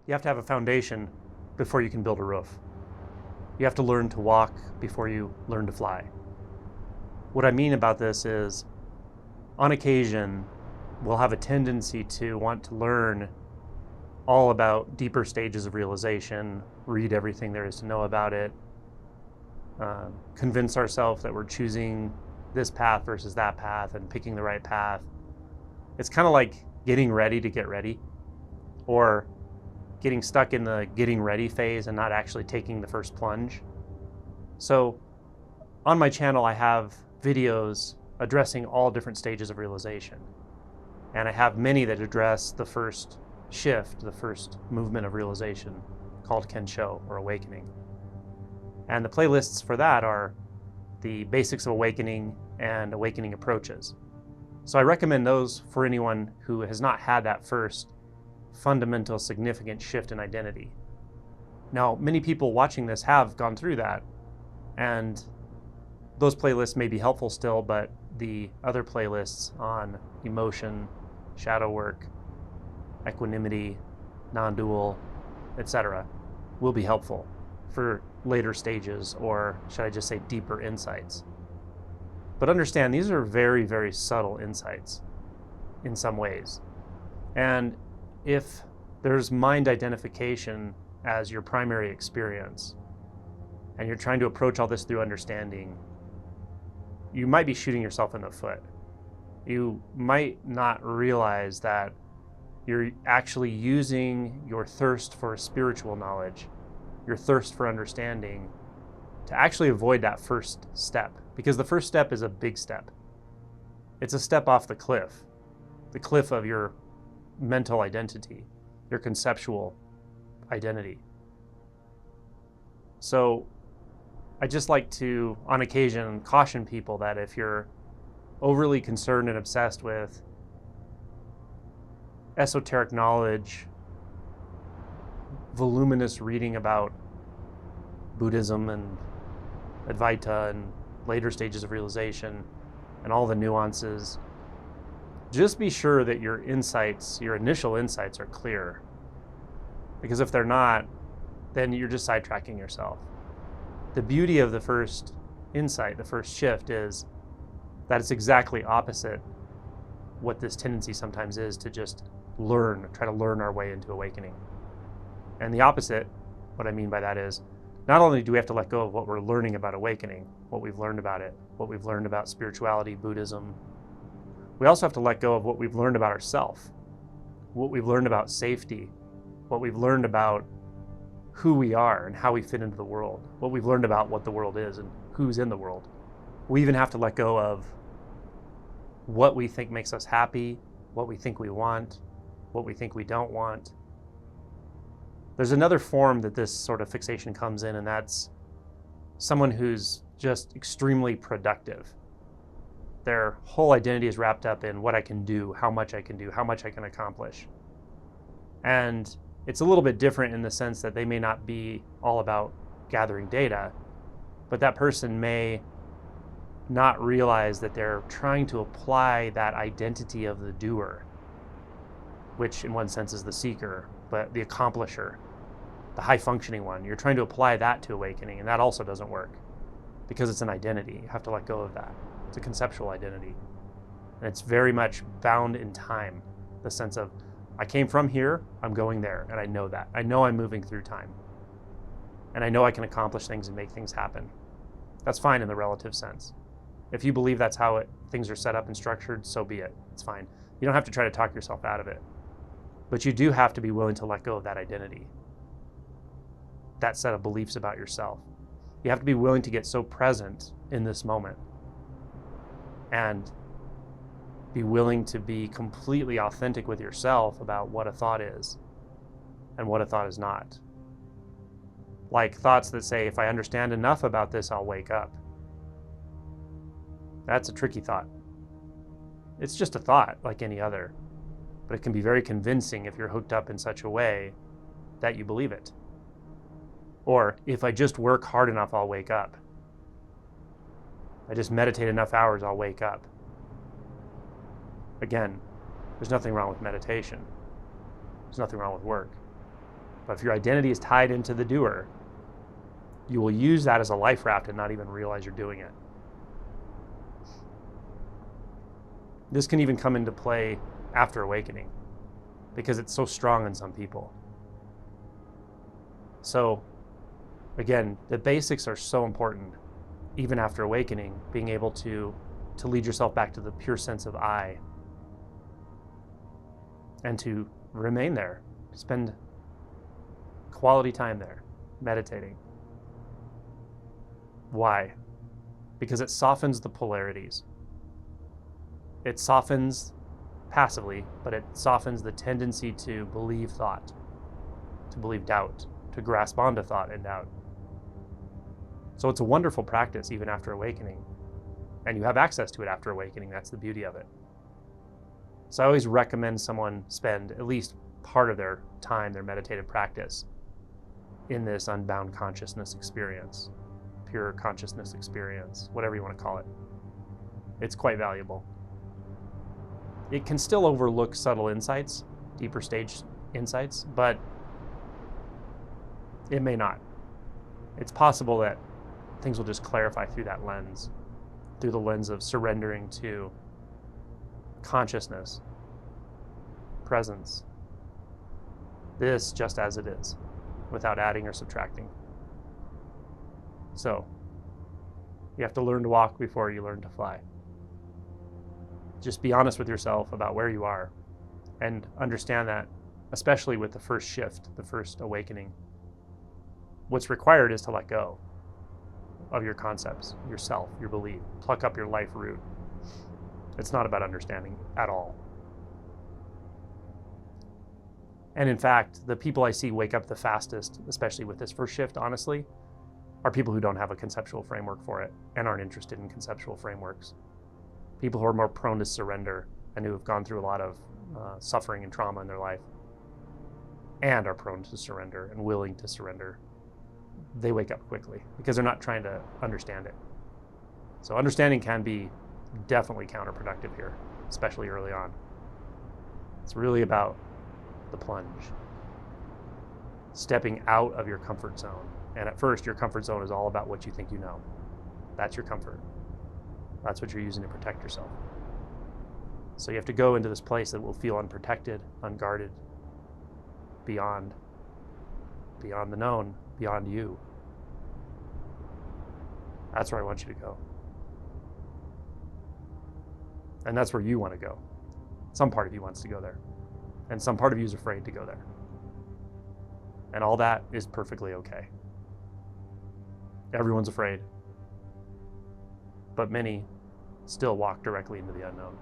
You have to have a foundation before you can build a roof. You have to learn to walk before you learn to fly. What I mean about this is, on occasion, we'll have a tendency to want to learn all about deeper stages of realization, read everything there is to know about it, convince ourselves that we're choosing this path versus that path and picking the right path. It's kind of like getting ready to get ready, or getting stuck in the getting ready phase and not actually taking the first plunge. So on my channel, I have videos addressing all different stages of realization. And I have many that address the first shift, the first movement of realization, called Kensho, or awakening. And the playlists for that are the basics of awakening and awakening approaches. So I recommend those for anyone who has not had that first fundamental significant shift in identity. Now, many people watching this have gone through that, and those playlists may be helpful still, but the other playlists on emotion, shadow work, equanimity, non-dual, etc., will be helpful for later stages, or should I just say deeper insights. But understand, these are very, very subtle insights in some ways. And if there's mind identification as your primary experience, and you're trying to approach all this through understanding, you might be shooting yourself in the foot. You might not realize that you're actually using your thirst for spiritual knowledge, your thirst for understanding, to actually avoid that first step. Because the first step is a big step. It's a step off the cliff of your mental identity, your conceptual identity. So I just like to, on occasion, caution people that if you're overly concerned and obsessed with esoteric knowledge, voluminous reading about Buddhism and Advaita and later stages of realization and all the nuances, just be sure that your insights, your initial insights, are clear. Because if they're not, then you're just sidetracking yourself. The beauty of the first insight, the first shift, is that it's exactly opposite what this tendency sometimes is to just try to learn our way into awakening. And the opposite, what I mean by that is, not only do we have to let go of what we're learning about awakening, what we've learned about it, what we've learned about spirituality, Buddhism, we also have to let go of what we've learned about ourselves, what we've learned about safety, what we've learned about who we are and how we fit into the world, what we've learned about what the world is and who's in the world. We even have to let go of what we think makes us happy, what we think we want, what we think we don't want. There's another form that this sort of fixation comes in, and that's someone who's just extremely productive. Their whole identity is wrapped up in what I can do, how much I can do, how much I can accomplish. And it's a little bit different in the sense that they may not be all about gathering data, but that person may not realize that they're trying to apply that identity of the doer, which in one sense is the seeker, but the accomplisher, the high-functioning one. You're trying to apply that to awakening, and that also doesn't work because it's an identity. You have to let go of that. It's a conceptual identity. And it's very much bound in time, the sense of, I came from here, I'm going there, and I know that. I know I'm moving through time. And I know I can accomplish things and make things happen. That's fine in the relative sense. If you believe that's how things are set up and structured, so be it. It's fine. You don't have to try to talk yourself out of it. But you do have to be willing to let go of that identity, that set of beliefs about yourself. You have to be willing to get so present in this moment and be willing to be completely authentic with yourself about what a thought is and what a thought is not. Like thoughts that say, if I understand enough about this, I'll wake up. That's a tricky thought. It's just a thought like any other, but it can be very convincing if you're hooked up in such a way that you believe it. Or, if I just work hard enough, I'll wake up. I just meditate enough hours, I'll wake up. Again, there's nothing wrong with meditation. There's nothing wrong with work. But if your identity is tied into the doer, you will use that as a life raft and not even realize you're doing it. This can even come into play after awakening because it's so strong in some people. So again, the basics are so important. Even after awakening, being able to lead yourself back to the pure sense of I and to remain there, spend quality time there, meditating. Why? Because it softens the polarities. It softens passively, but it softens the tendency to believe thought, to believe doubt, to grasp onto thought and doubt. So it's a wonderful practice even after awakening. And you have access to it after awakening. That's the beauty of it. So I always recommend someone spend at least part of their time, their meditative practice, in this unbound consciousness experience, pure consciousness experience, whatever you want to call it. It's quite valuable. It can still overlook subtle insights, deeper stage insights, but it may not. It's possible that things will just clarify through that lens, through the lens of surrendering to consciousness, presence, this just as it is, without adding or subtracting. So, you have to learn to walk before you learn to fly. Just be honest with yourself about where you are and understand that, especially with the first shift, the first awakening, what's required is to let go of your concepts, yourself, your belief, pluck up your life root. It's not about understanding at all. And in fact, the people I see wake up the fastest, especially with this first shift, honestly, are people who don't have a conceptual framework for it and aren't interested in conceptual frameworks. People who are more prone to surrender and who have gone through a lot of suffering and trauma in their life and are prone to surrender and willing to surrender. They wake up quickly because they're not trying to understand it. So understanding can be definitely counterproductive here, especially early on. It's really about the plunge, stepping out of your comfort zone. And at first, your comfort zone is all about what you think you know. That's your comfort. That's what you're using to protect yourself. So you have to go into this place that will feel unprotected, unguarded, beyond the known, beyond you. That's where I want you to go. And that's where you want to go. Some part of you wants to go there. And some part of you is afraid to go there. And all that is perfectly okay. Everyone's afraid. But many still walk directly into the unknown.